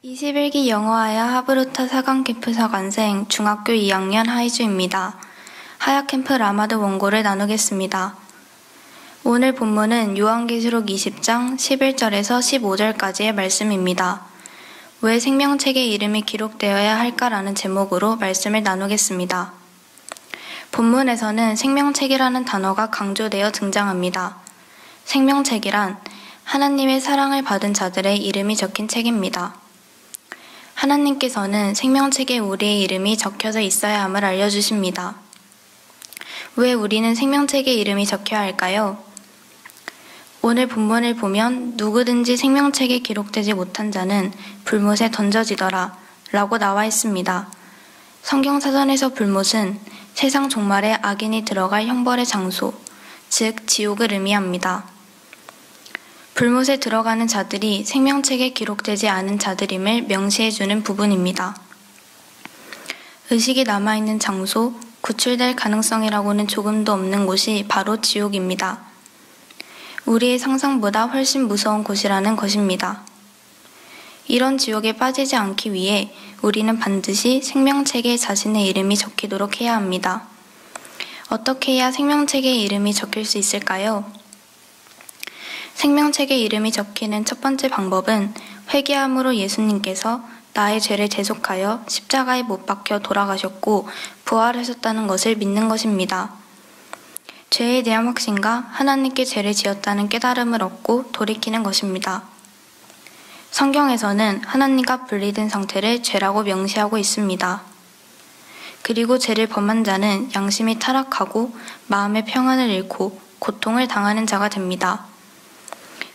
21기 영어하야 하브루타 4강 캠프 사관생 중학교 2학년 하이주입니다. 하야 캠프 라마드 원고를 나누겠습니다. 오늘 본문은 요한계시록 20장 11절에서 15절까지의 말씀입니다. 왜 생명책의 이름이 기록되어야 할까라는 제목으로 말씀을 나누겠습니다. 본문에서는 생명책이라는 단어가 강조되어 등장합니다. 생명책이란 하나님의 사랑을 받은 자들의 이름이 적힌 책입니다. 하나님께서는 생명책에 우리의 이름이 적혀져 있어야 함을 알려주십니다. 왜 우리는 생명책에 이름이 적혀야 할까요? 오늘 본문을 보면 누구든지 생명책에 기록되지 못한 자는 불못에 던져지더라 라고 나와 있습니다. 성경사전에서 불못은 세상 종말에 악인이 들어갈 형벌의 장소, 즉 지옥을 의미합니다. 불못에 들어가는 자들이 생명책에 기록되지 않은 자들임을 명시해주는 부분입니다. 의식이 남아있는 장소, 구출될 가능성이라고는 조금도 없는 곳이 바로 지옥입니다. 우리의 상상보다 훨씬 무서운 곳이라는 것입니다. 이런 지옥에 빠지지 않기 위해 우리는 반드시 생명책에 자신의 이름이 적히도록 해야 합니다. 어떻게 해야 생명책에 이름이 적힐 수 있을까요? 생명책에 이름이 적히는 첫 번째 방법은 회개함으로 예수님께서 나의 죄를 대속하여 십자가에 못 박혀 돌아가셨고 부활하셨다는 것을 믿는 것입니다. 죄에 대한 확신과 하나님께 죄를 지었다는 깨달음을 얻고 돌이키는 것입니다. 성경에서는 하나님과 분리된 상태를 죄라고 명시하고 있습니다. 그리고 죄를 범한 자는 양심이 타락하고 마음의 평안을 잃고 고통을 당하는 자가 됩니다.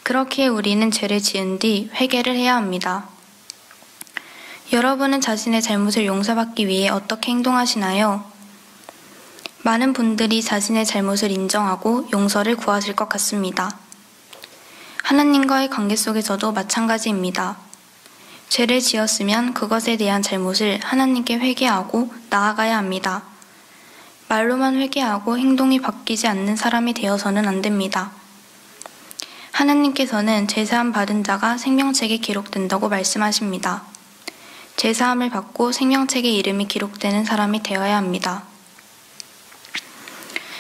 그렇기에 우리는 죄를 지은 뒤 회개를 해야 합니다. 여러분은 자신의 잘못을 용서받기 위해 어떻게 행동하시나요? 많은 분들이 자신의 잘못을 인정하고 용서를 구하실 것 같습니다. 하나님과의 관계 속에서도 마찬가지입니다. 죄를 지었으면 그것에 대한 잘못을 하나님께 회개하고 나아가야 합니다. 말로만 회개하고 행동이 바뀌지 않는 사람이 되어서는 안 됩니다. 하나님께서는 죄사함 받은 자가 생명책에 기록된다고 말씀하십니다. 죄사함을 받고 생명책에 이름이 기록되는 사람이 되어야 합니다.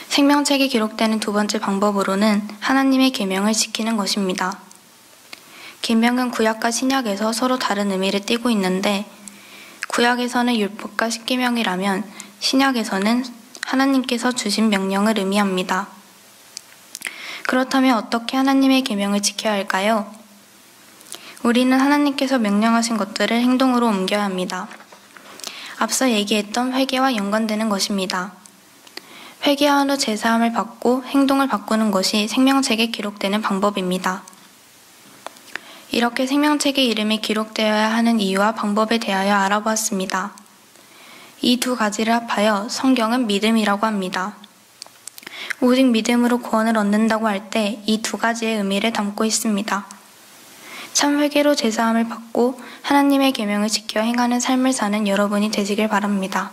생명책에 기록되는 두 번째 방법으로는 하나님의 계명을 지키는 것입니다. 계명은 구약과 신약에서 서로 다른 의미를 띠고 있는데 구약에서는 율법과 십계명이라면 신약에서는 하나님께서 주신 명령을 의미합니다. 그렇다면 어떻게 하나님의 계명을 지켜야 할까요? 우리는 하나님께서 명령하신 것들을 행동으로 옮겨야 합니다. 앞서 얘기했던 회개와 연관되는 것입니다. 회개한 후 제사함을 받고 행동을 바꾸는 것이 생명책에 기록되는 방법입니다. 이렇게 생명책에 이름이 기록되어야 하는 이유와 방법에 대하여 알아보았습니다. 이 두 가지를 합하여 성경은 믿음이라고 합니다. 오직 믿음으로 구원을 얻는다고 할 때 이 두 가지의 의미를 담고 있습니다. 참 회개로 제사함을 받고 하나님의 계명을 지켜 행하는 삶을 사는 여러분이 되시길 바랍니다.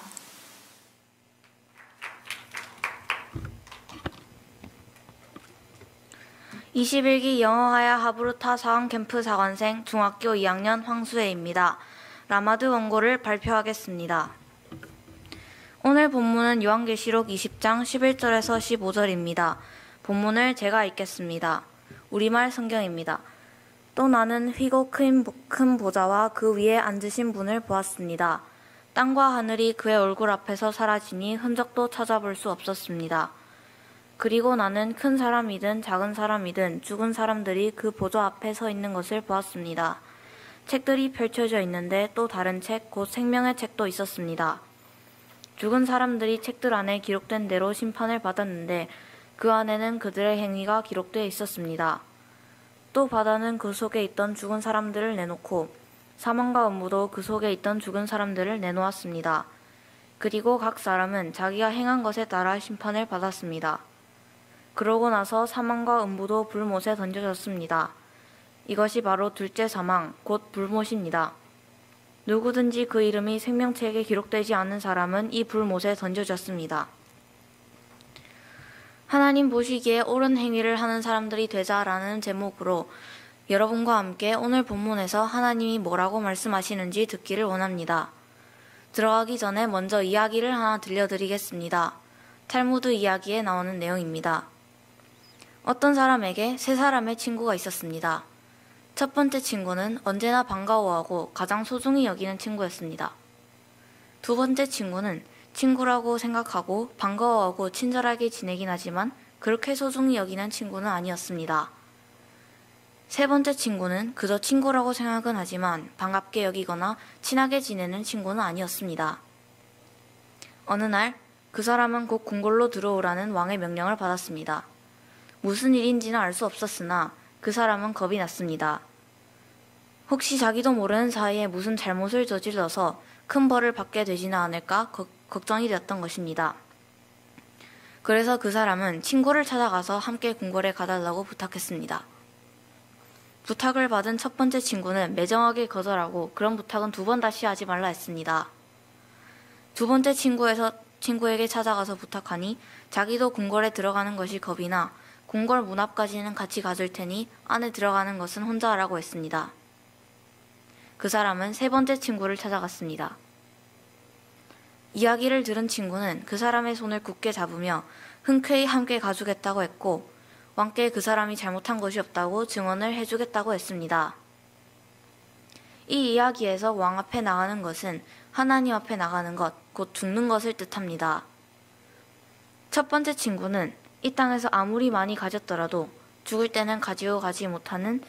(21기) 영어하야 하브루타 4강 캠프 사관생 중학교 2학년 황수혜입니다. 라마드 원고를 발표하겠습니다. 오늘 본문은 요한계시록 20장 11절에서 15절입니다. 본문을 제가 읽겠습니다. 우리말 성경입니다. 또 나는 휘고 큰 보좌와 그 위에 앉으신 분을 보았습니다. 땅과 하늘이 그의 얼굴 앞에서 사라지니 흔적도 찾아볼 수 없었습니다. 그리고 나는 큰 사람이든 작은 사람이든 죽은 사람들이 그 보좌 앞에 서 있는 것을 보았습니다. 책들이 펼쳐져 있는데 또 다른 책, 곧 생명의 책도 있었습니다. 죽은 사람들이 책들 안에 기록된 대로 심판을 받았는데 그 안에는 그들의 행위가 기록되어 있었습니다. 또 바다는 그 속에 있던 죽은 사람들을 내놓고 사망과 음부도 그 속에 있던 죽은 사람들을 내놓았습니다. 그리고 각 사람은 자기가 행한 것에 따라 심판을 받았습니다. 그러고 나서 사망과 음부도 불못에 던져졌습니다. 이것이 바로 둘째 사망, 곧 불못입니다. 누구든지 그 이름이 생명책에 기록되지 않은 사람은 이 불못에 던져졌습니다. 하나님 보시기에 옳은 행위를 하는 사람들이 되자라는 제목으로 여러분과 함께 오늘 본문에서 하나님이 뭐라고 말씀하시는지 듣기를 원합니다. 들어가기 전에 먼저 이야기를 하나 들려드리겠습니다. 탈무드 이야기에 나오는 내용입니다. 어떤 사람에게 세 사람의 친구가 있었습니다. 첫 번째 친구는 언제나 반가워하고 가장 소중히 여기는 친구였습니다. 두 번째 친구는 친구라고 생각하고 반가워하고 친절하게 지내긴 하지만 그렇게 소중히 여기는 친구는 아니었습니다. 세 번째 친구는 그저 친구라고 생각은 하지만 반갑게 여기거나 친하게 지내는 친구는 아니었습니다. 어느 날 그 사람은 곧 궁궐로 들어오라는 왕의 명령을 받았습니다. 무슨 일인지는 알 수 없었으나 그 사람은 겁이 났습니다. 혹시 자기도 모르는 사이에 무슨 잘못을 저질러서 큰 벌을 받게 되지는 않을까 걱정이 되었던 것입니다. 그래서 그 사람은 친구를 찾아가서 함께 궁궐에 가달라고 부탁했습니다. 부탁을 받은 첫 번째 친구는 매정하게 거절하고 그런 부탁은 두 번 다시 하지 말라 했습니다. 두 번째 친구에게 찾아가서 부탁하니 자기도 궁궐에 들어가는 것이 겁이 나 궁궐 문 앞까지는 같이 가줄 테니 안에 들어가는 것은 혼자 하라고 했습니다. 그 사람은 세 번째 친구를 찾아갔습니다. 이야기를 들은 친구는 그 사람의 손을 굳게 잡으며 흔쾌히 함께 가주겠다고 했고 왕께 그 사람이 잘못한 것이 없다고 증언을 해주겠다고 했습니다. 이 이야기에서 왕 앞에 나가는 것은 하나님 앞에 나가는 것, 곧 죽는 것을 뜻합니다. 첫 번째 친구는 이 땅에서 아무리 많이 가졌더라도 죽을 때는 가지고 가지 못하는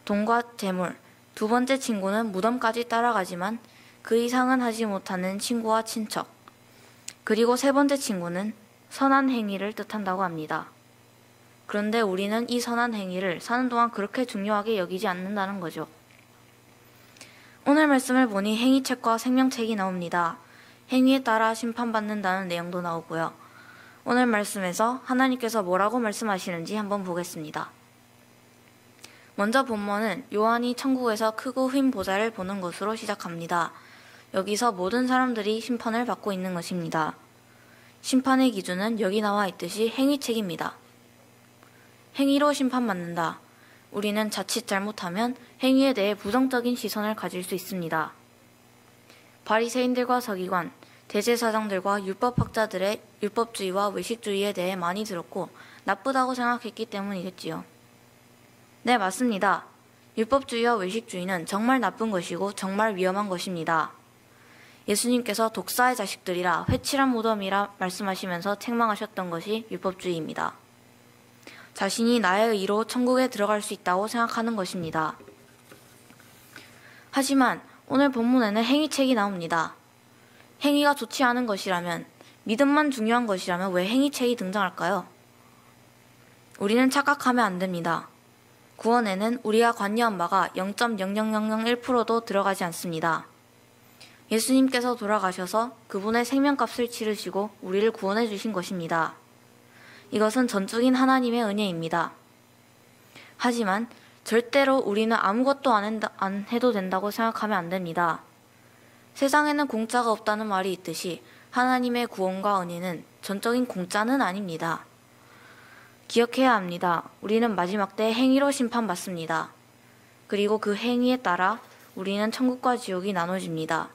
돈과 재물, 두 번째 친구는 무덤까지 따라가지만 그 이상은 하지 못하는 친구와 친척, 그리고 세 번째 친구는 선한 행위를 뜻한다고 합니다. 그런데 우리는 이 선한 행위를 사는 동안 그렇게 중요하게 여기지 않는다는 거죠. 오늘 말씀을 보니 행위책과 생명책이 나옵니다. 행위에 따라 심판받는다는 내용도 나오고요. 오늘 말씀에서 하나님께서 뭐라고 말씀하시는지 한번 보겠습니다. 먼저 본문은 요한이 천국에서 크고 흰 보좌를 보는 것으로 시작합니다. 여기서 모든 사람들이 심판을 받고 있는 것입니다. 심판의 기준은 여기 나와 있듯이 행위책입니다. 행위로 심판받는다. 우리는 자칫 잘못하면 행위에 대해 부정적인 시선을 가질 수 있습니다. 바리새인들과 서기관, 대제사장들과 율법학자들의 율법주의와 외식주의에 대해 많이 들었고 나쁘다고 생각했기 때문이겠지요. 네, 맞습니다. 율법주의와 외식주의는 정말 나쁜 것이고 정말 위험한 것입니다. 예수님께서 독사의 자식들이라 회칠한 무덤이라 말씀하시면서 책망하셨던 것이 율법주의입니다. 자신이 나의 의로 천국에 들어갈 수 있다고 생각하는 것입니다. 하지만 오늘 본문에는 행위책이 나옵니다. 행위가 좋지 않은 것이라면, 믿음만 중요한 것이라면 왜 행위책이 등장할까요? 우리는 착각하면 안 됩니다. 구원에는 우리가 관여한 바가 0.00001%도 들어가지 않습니다. 예수님께서 돌아가셔서 그분의 생명값을 치르시고 우리를 구원해 주신 것입니다. 이것은 전적인 하나님의 은혜입니다. 하지만 절대로 우리는 아무것도 안 해도 된다고 생각하면 안 됩니다. 세상에는 공짜가 없다는 말이 있듯이 하나님의 구원과 은혜는 전적인 공짜는 아닙니다. 기억해야 합니다. 우리는 마지막 때 행위로 심판받습니다. 그리고 그 행위에 따라 우리는 천국과 지옥이 나눠집니다.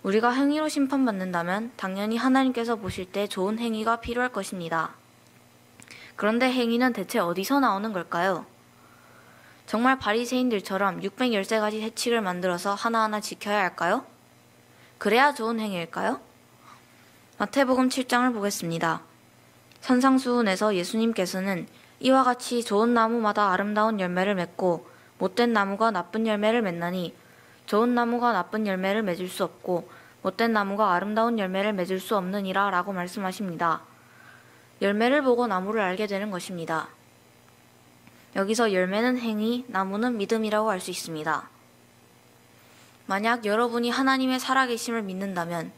우리가 행위로 심판받는다면 당연히 하나님께서 보실 때 좋은 행위가 필요할 것입니다. 그런데 행위는 대체 어디서 나오는 걸까요? 정말 바리새인들처럼 613가지 해칙을 만들어서 하나하나 지켜야 할까요? 그래야 좋은 행위일까요? 마태복음 7장을 보겠습니다. 산상수훈에서 예수님께서는 이와 같이 좋은 나무마다 아름다운 열매를 맺고 못된 나무가 나쁜 열매를 맺나니 좋은 나무가 나쁜 열매를 맺을 수 없고 못된 나무가 아름다운 열매를 맺을 수 없느니라 라고 말씀하십니다. 열매를 보고 나무를 알게 되는 것입니다. 여기서 열매는 행위, 나무는 믿음이라고 할 수 있습니다. 만약 여러분이 하나님의 살아계심을 믿는다면,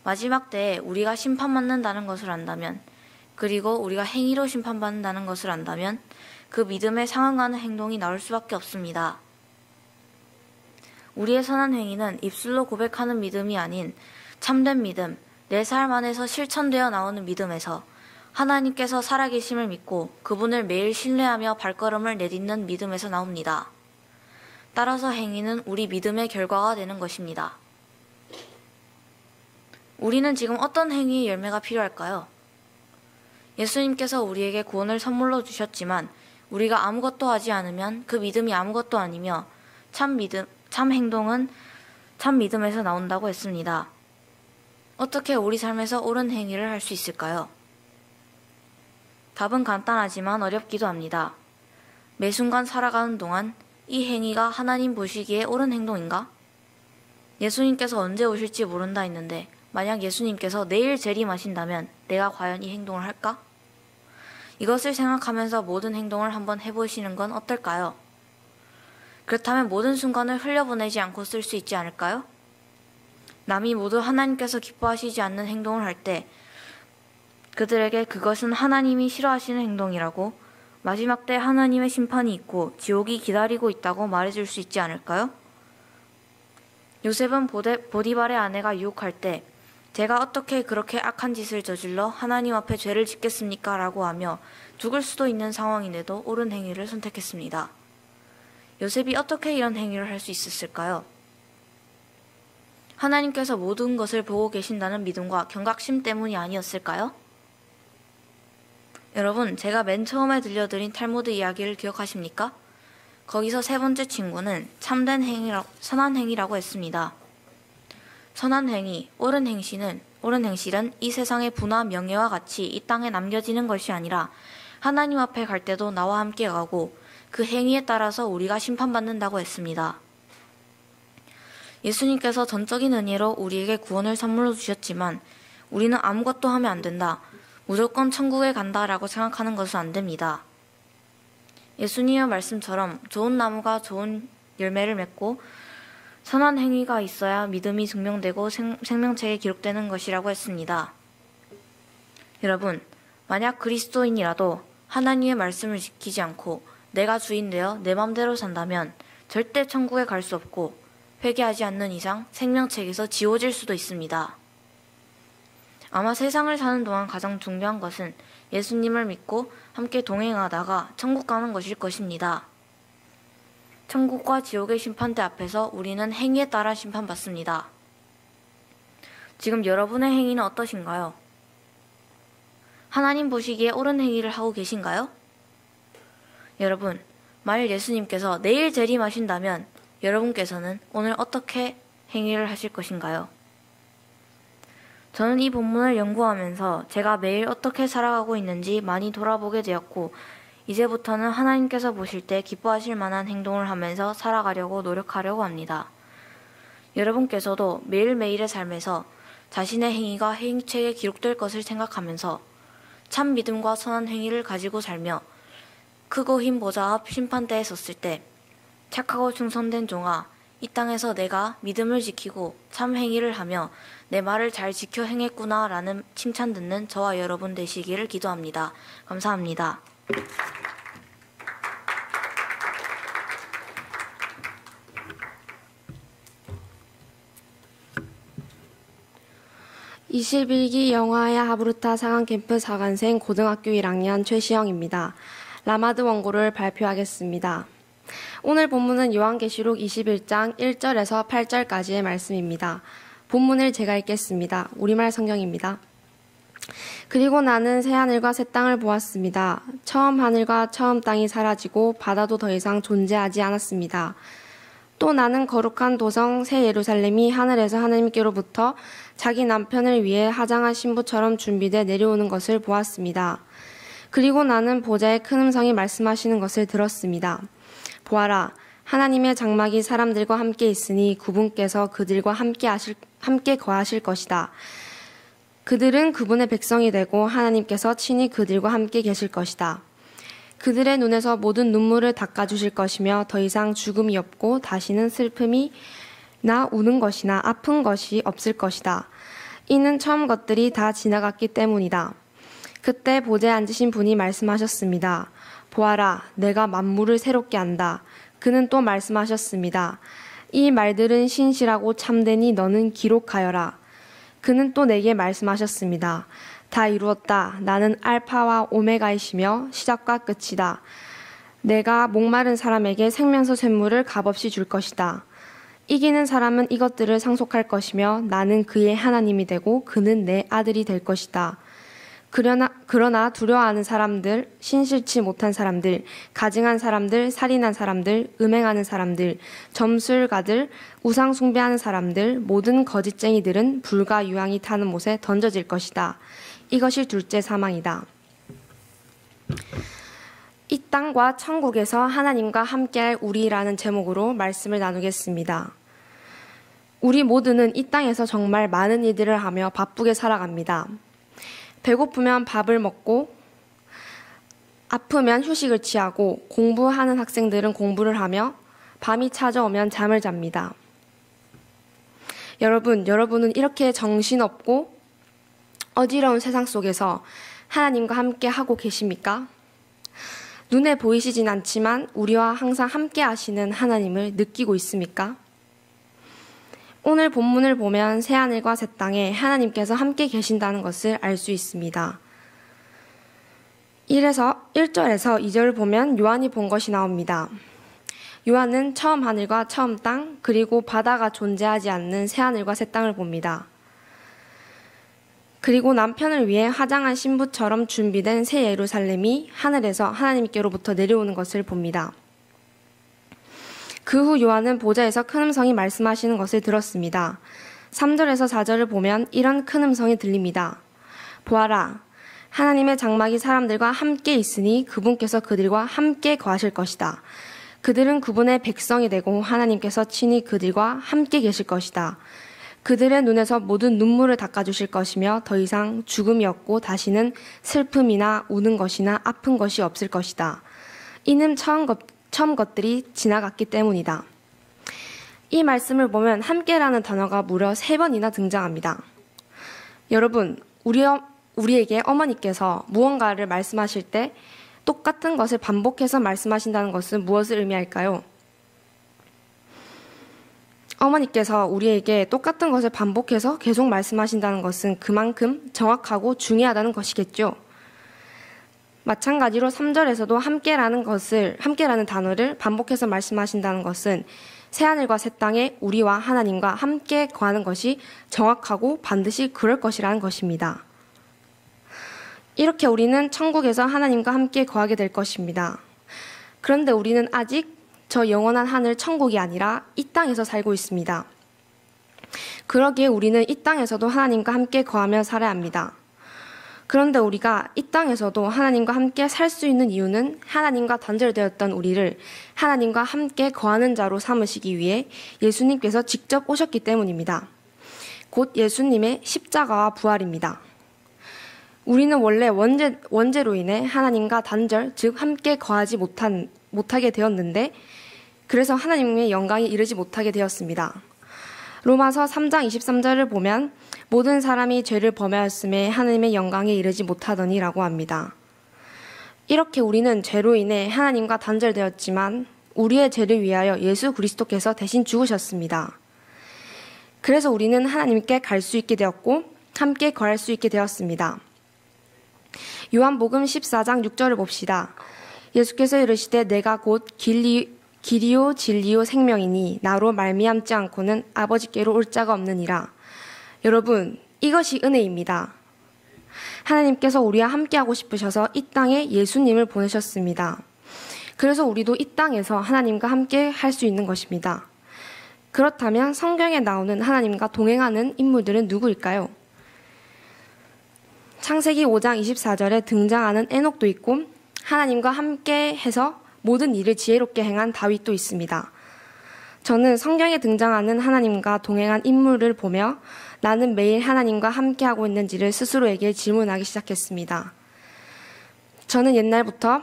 마지막 때에 우리가 심판받는다는 것을 안다면, 그리고 우리가 행위로 심판받는다는 것을 안다면 그 믿음에 상응하는 행동이 나올 수밖에 없습니다. 우리의 선한 행위는 입술로 고백하는 믿음이 아닌 참된 믿음, 내 삶 안에서 실천되어 나오는 믿음에서 하나님께서 살아계심을 믿고 그분을 매일 신뢰하며 발걸음을 내딛는 믿음에서 나옵니다. 따라서 행위는 우리 믿음의 결과가 되는 것입니다. 우리는 지금 어떤 행위의 열매가 필요할까요? 예수님께서 우리에게 구원을 선물로 주셨지만 우리가 아무것도 하지 않으면 그 믿음이 아무것도 아니며 참 행동은 참 믿음에서 나온다고 했습니다. 어떻게 우리 삶에서 옳은 행위를 할 수 있을까요? 답은 간단하지만 어렵기도 합니다. 매 순간 살아가는 동안 이 행위가 하나님 보시기에 옳은 행동인가? 예수님께서 언제 오실지 모른다 했는데 만약 예수님께서 내일 재림하신다면 내가 과연 이 행동을 할까? 이것을 생각하면서 모든 행동을 한번 해보시는 건 어떨까요? 그렇다면 모든 순간을 흘려보내지 않고 쓸 수 있지 않을까요? 남이 모두 하나님께서 기뻐하시지 않는 행동을 할 때 그들에게 그것은 하나님이 싫어하시는 행동이라고 마지막 때 하나님의 심판이 있고 지옥이 기다리고 있다고 말해줄 수 있지 않을까요? 요셉은 보디발의 아내가 유혹할 때 제가 어떻게 그렇게 악한 짓을 저질러 하나님 앞에 죄를 짓겠습니까? 라고 하며 죽을 수도 있는 상황인데도 옳은 행위를 선택했습니다. 요셉이 어떻게 이런 행위를 할 수 있었을까요? 하나님께서 모든 것을 보고 계신다는 믿음과 경각심 때문이 아니었을까요? 여러분, 제가 맨 처음에 들려드린 탈무드 이야기를 기억하십니까? 거기서 세 번째 친구는 참된 선한 행위라고 했습니다. 선한 행위, 옳은 행실은 이 세상의 부나 명예와 같이 이 땅에 남겨지는 것이 아니라 하나님 앞에 갈 때도 나와 함께 가고 그 행위에 따라서 우리가 심판받는다고 했습니다. 예수님께서 전적인 은혜로 우리에게 구원을 선물로 주셨지만 우리는 아무것도 하면 안 된다. 무조건 천국에 간다라고 생각하는 것은 안 됩니다. 예수님의 말씀처럼 좋은 나무가 좋은 열매를 맺고 선한 행위가 있어야 믿음이 증명되고 생명책에 기록되는 것이라고 했습니다. 여러분, 만약 그리스도인이라도 하나님의 말씀을 지키지 않고 내가 주인 되어 내 맘대로 산다면 절대 천국에 갈 수 없고 회개하지 않는 이상 생명책에서 지워질 수도 있습니다. 아마 세상을 사는 동안 가장 중요한 것은 예수님을 믿고 함께 동행하다가 천국 가는 것일 것입니다. 천국과 지옥의 심판대 앞에서 우리는 행위에 따라 심판받습니다. 지금 여러분의 행위는 어떠신가요? 하나님 보시기에 옳은 행위를 하고 계신가요? 여러분, 만일 예수님께서 내일 재림하신다면 여러분께서는 오늘 어떻게 행위를 하실 것인가요? 저는 이 본문을 연구하면서 제가 매일 어떻게 살아가고 있는지 많이 돌아보게 되었고 이제부터는 하나님께서 보실 때 기뻐하실 만한 행동을 하면서 살아가려고 노력하려고 합니다. 여러분께서도 매일매일의 삶에서 자신의 행위가 행위책에 기록될 것을 생각하면서 참 믿음과 선한 행위를 가지고 살며 크고 흰 보좌 앞 심판대에 섰을 때 착하고 충성된 종아, 이 땅에서 내가 믿음을 지키고 참 행위를 하며 내 말을 잘 지켜 행했구나 라는 칭찬 듣는 저와 여러분 되시기를 기도합니다. 감사합니다. 21기 영화야 하브루타 상한캠프 4관생 고등학교 1학년 최시영입니다. 라마드 원고를 발표하겠습니다. 오늘 본문은 요한계시록 21장 1절에서 8절까지의 말씀입니다. 본문을 제가 읽겠습니다. 우리말 성경입니다. 그리고 나는 새 하늘과 새 땅을 보았습니다. 처음 하늘과 처음 땅이 사라지고 바다도 더 이상 존재하지 않았습니다. 또 나는 거룩한 도성 새 예루살렘이 하늘에서 하나님께로부터 자기 남편을 위해 화장한 신부처럼 준비돼 내려오는 것을 보았습니다. 그리고 나는 보좌의 큰 음성이 말씀하시는 것을 들었습니다. 보아라, 하나님의 장막이 사람들과 함께 있으니 그분께서 그들과 함께 거하실 것이다. 그들은 그분의 백성이 되고 하나님께서 친히 그들과 함께 계실 것이다. 그들의 눈에서 모든 눈물을 닦아주실 것이며 더 이상 죽음이 없고 다시는 슬픔이 나 우는 것이나 아픈 것이 없을 것이다. 이는 처음 것들이 다 지나갔기 때문이다. 그때 보좌에 앉으신 분이 말씀하셨습니다. 보아라, 내가 만물을 새롭게 한다. 그는 또 말씀하셨습니다. 이 말들은 신실하고 참되니 너는 기록하여라. 그는 또 내게 말씀하셨습니다. 다 이루었다. 나는 알파와 오메가이시며 시작과 끝이다. 내가 목마른 사람에게 생명수 샘물을 값없이 줄 것이다. 이기는 사람은 이것들을 상속할 것이며 나는 그의 하나님이 되고 그는 내 아들이 될 것이다. 그러나 두려워하는 사람들, 신실치 못한 사람들, 가증한 사람들, 살인한 사람들, 음행하는 사람들, 점술가들, 우상 숭배하는 사람들, 모든 거짓쟁이들은 불과 유황이 타는 못에 던져질 것이다. 이것이 둘째 사망이다. 이 땅과 천국에서 하나님과 함께할 우리라는 제목으로 말씀을 나누겠습니다. 우리 모두는 이 땅에서 정말 많은 일들을 하며 바쁘게 살아갑니다. 배고프면 밥을 먹고 아프면 휴식을 취하고 공부하는 학생들은 공부를 하며 밤이 찾아오면 잠을 잡니다. 여러분은 이렇게 정신없고 어지러운 세상 속에서 하나님과 함께 하고 계십니까? 눈에 보이시진 않지만 우리와 항상 함께 하시는 하나님을 느끼고 있습니까? 오늘 본문을 보면 새하늘과 새 땅에 하나님께서 함께 계신다는 것을 알 수 있습니다. 1절에서 2절을 보면 요한이 본 것이 나옵니다. 요한은 처음 하늘과 처음 땅, 그리고 바다가 존재하지 않는 새하늘과 새 땅을 봅니다. 그리고 남편을 위해 화장한 신부처럼 준비된 새 예루살렘이 하늘에서 하나님께로부터 내려오는 것을 봅니다. 그 후 요한은 보좌에서 큰 음성이 말씀하시는 것을 들었습니다. 3절에서 4절을 보면 이런 큰 음성이 들립니다. 보아라, 하나님의 장막이 사람들과 함께 있으니 그분께서 그들과 함께 거하실 것이다. 그들은 그분의 백성이 되고 하나님께서 친히 그들과 함께 계실 것이다. 그들의 눈에서 모든 눈물을 닦아주실 것이며 더 이상 죽음이 없고 다시는 슬픔이나 우는 것이나 아픈 것이 없을 것이다. 이는 처음 것들이 지나갔기 때문이다. 이 말씀을 보면 함께라는 단어가 무려 3번이나 등장합니다. 여러분, 우리에게 어머니께서 무언가를 말씀하실 때 똑같은 것을 반복해서 말씀하신다는 것은 무엇을 의미할까요? 어머니께서 우리에게 똑같은 것을 반복해서 계속 말씀하신다는 것은 그만큼 정확하고 중요하다는 것이겠죠. 마찬가지로 3절에서도 함께라는 단어를 반복해서 말씀하신다는 것은 새하늘과 새 땅에 우리와 하나님과 함께 거하는 것이 정확하고 반드시 그럴 것이라는 것입니다. 이렇게 우리는 천국에서 하나님과 함께 거하게 될 것입니다. 그런데 우리는 아직 저 영원한 하늘 천국이 아니라 이 땅에서 살고 있습니다. 그러기에 우리는 이 땅에서도 하나님과 함께 거하며 살아야 합니다. 그런데 우리가 이 땅에서도 하나님과 함께 살 수 있는 이유는 하나님과 단절되었던 우리를 하나님과 함께 거하는 자로 삼으시기 위해 예수님께서 직접 오셨기 때문입니다. 곧 예수님의 십자가와 부활입니다. 우리는 원래 원죄로 인해 하나님과 단절, 즉 함께 거하지 못하게 되었는데 그래서 하나님의 영광에 이르지 못하게 되었습니다. 로마서 3장 23절을 보면 모든 사람이 죄를 범하였음에 하나님의 영광에 이르지 못하더니라고 합니다. 이렇게 우리는 죄로 인해 하나님과 단절되었지만 우리의 죄를 위하여 예수 그리스도께서 대신 죽으셨습니다. 그래서 우리는 하나님께 갈 수 있게 되었고 함께 거할 수 있게 되었습니다. 요한복음 14장 6절을 봅시다. 예수께서 이르시되 내가 곧 길이요 진리요 생명이니 나로 말미암지 않고는 아버지께로 올 자가 없느니라. 여러분, 이것이 은혜입니다. 하나님께서 우리와 함께하고 싶으셔서 이 땅에 예수님을 보내셨습니다. 그래서 우리도 이 땅에서 하나님과 함께 할 수 있는 것입니다. 그렇다면 성경에 나오는 하나님과 동행하는 인물들은 누구일까요? 창세기 5장 24절에 등장하는 에녹도 있고 하나님과 함께 해서 모든 일을 지혜롭게 행한 다윗도 있습니다. 저는 성경에 등장하는 하나님과 동행한 인물을 보며 나는 매일 하나님과 함께하고 있는지를 스스로에게 질문하기 시작했습니다. 저는 옛날부터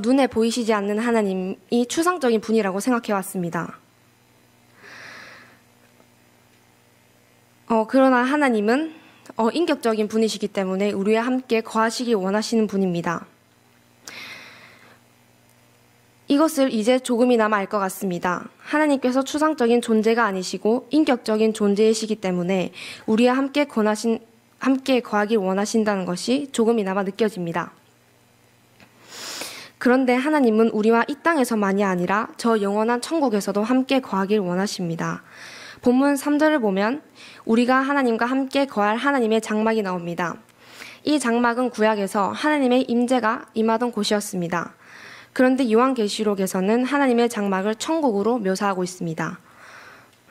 눈에 보이시지 않는 하나님이 추상적인 분이라고 생각해왔습니다. 그러나 하나님은 인격적인 분이시기 때문에 우리와 함께 거하시기 원하시는 분입니다. 이것을 이제 조금이나마 알 것 같습니다. 하나님께서 추상적인 존재가 아니시고 인격적인 존재이시기 때문에 우리와 함께 함께 거하길 원하신다는 것이 조금이나마 느껴집니다. 그런데 하나님은 우리와 이 땅에서만이 아니라 저 영원한 천국에서도 함께 거하길 원하십니다. 본문 3절을 보면 우리가 하나님과 함께 거할 하나님의 장막이 나옵니다. 이 장막은 구약에서 하나님의 임재가 임하던 곳이었습니다. 그런데 요한계시록에서는 하나님의 장막을 천국으로 묘사하고 있습니다.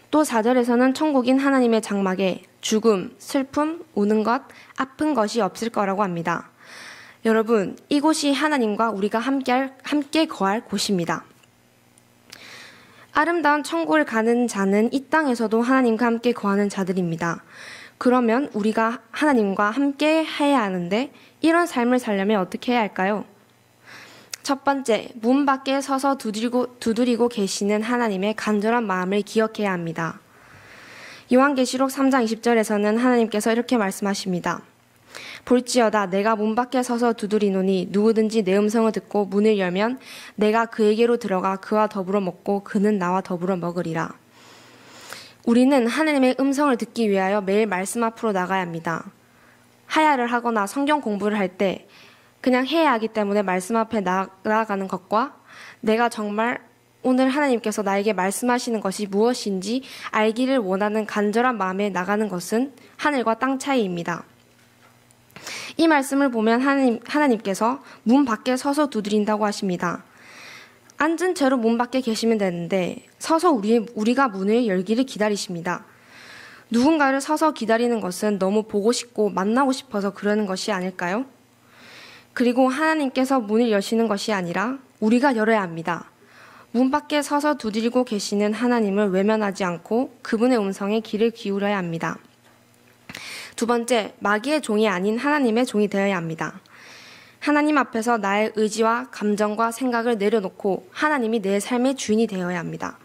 또 4절에서는 천국인 하나님의 장막에 죽음, 슬픔, 우는 것, 아픈 것이 없을 거라고 합니다. 여러분, 이곳이 하나님과 우리가 함께 거할 곳입니다. 아름다운 천국을 가는 자는 이 땅에서도 하나님과 함께 거하는 자들입니다. 그러면 우리가 하나님과 함께 해야 하는데 이런 삶을 살려면 어떻게 해야 할까요? 첫 번째, 문 밖에 서서 두드리고 계시는 하나님의 간절한 마음을 기억해야 합니다. 요한계시록 3장 20절에서는 하나님께서 이렇게 말씀하십니다. 볼지어다 내가 문 밖에 서서 두드리노니 누구든지 내 음성을 듣고 문을 열면 내가 그에게로 들어가 그와 더불어 먹고 그는 나와 더불어 먹으리라. 우리는 하나님의 음성을 듣기 위하여 매일 말씀 앞으로 나가야 합니다. 하야를 하거나 성경 공부를 할 때 그냥 해야 하기 때문에 말씀 앞에 나아가는 것과 내가 정말 오늘 하나님께서 나에게 말씀하시는 것이 무엇인지 알기를 원하는 간절한 마음에 나가는 것은 하늘과 땅 차이입니다. 이 말씀을 보면 하나님께서 문 밖에 서서 두드린다고 하십니다. 앉은 채로 문 밖에 계시면 되는데 서서 우리가 문을 열기를 기다리십니다. 누군가를 서서 기다리는 것은 너무 보고 싶고 만나고 싶어서 그러는 것이 아닐까요? 그리고 하나님께서 문을 여시는 것이 아니라 우리가 열어야 합니다. 문 밖에 서서 두드리고 계시는 하나님을 외면하지 않고 그분의 음성에 귀를 기울여야 합니다. 두 번째, 마귀의 종이 아닌 하나님의 종이 되어야 합니다. 하나님 앞에서 나의 의지와 감정과 생각을 내려놓고 하나님이 내 삶의 주인이 되어야 합니다.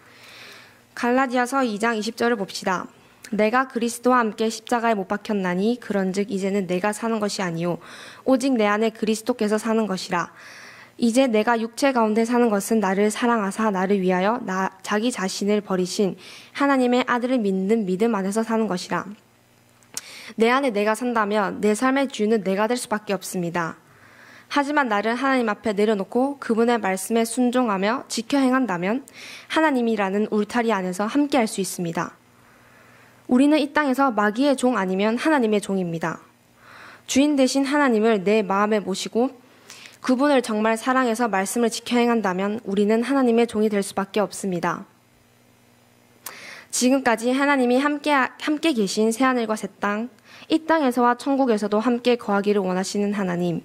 갈라디아서 2장 20절을 봅시다. 내가 그리스도와 함께 십자가에 못 박혔나니 그런즉 이제는 내가 사는 것이 아니요 오직 내 안에 그리스도께서 사는 것이라. 이제 내가 육체 가운데 사는 것은 나를 사랑하사 나를 위하여 자기 자신을 버리신 하나님의 아들을 믿는 믿음 안에서 사는 것이라. 내 안에 내가 산다면 내 삶의 주인은 내가 될 수밖에 없습니다. 하지만 나를 하나님 앞에 내려놓고 그분의 말씀에 순종하며 지켜 행한다면 하나님이라는 울타리 안에서 함께할 수 있습니다. 우리는 이 땅에서 마귀의 종 아니면 하나님의 종입니다. 주인 되신 하나님을 내 마음에 모시고 그분을 정말 사랑해서 말씀을 지켜 행한다면 우리는 하나님의 종이 될 수밖에 없습니다. 지금까지 하나님이 함께 계신 새하늘과 새 땅, 이 땅에서와 천국에서도 함께 거하기를 원하시는 하나님,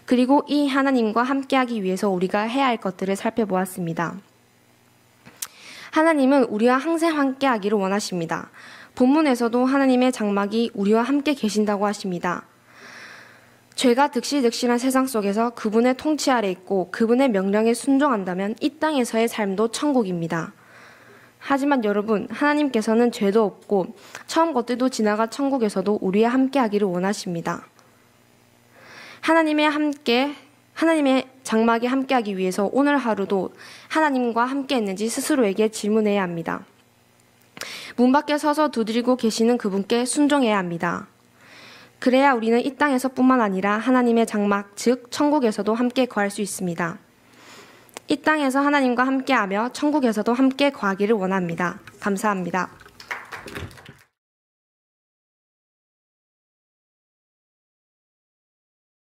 그리고 이 하나님과 함께하기 위해서 우리가 해야 할 것들을 살펴보았습니다. 하나님은 우리와 항상 함께하기를 원하십니다. 본문에서도 하나님의 장막이 우리와 함께 계신다고 하십니다. 죄가 득실득실한 세상 속에서 그분의 통치 아래 있고 그분의 명령에 순종한다면 이 땅에서의 삶도 천국입니다. 하지만 여러분, 하나님께서는 죄도 없고 처음 것들도 지나가 천국에서도 우리와 함께 하기를 원하십니다. 하나님의 장막에 함께 하기 위해서 오늘 하루도 하나님과 함께 했는지 스스로에게 질문해야 합니다. 문 밖에 서서 두드리고 계시는 그분께 순종해야 합니다. 그래야 우리는 이 땅에서뿐만 아니라 하나님의 장막, 즉 천국에서도 함께 거할 수 있습니다. 이 땅에서 하나님과 함께하며 천국에서도 함께 거하기를 원합니다. 감사합니다.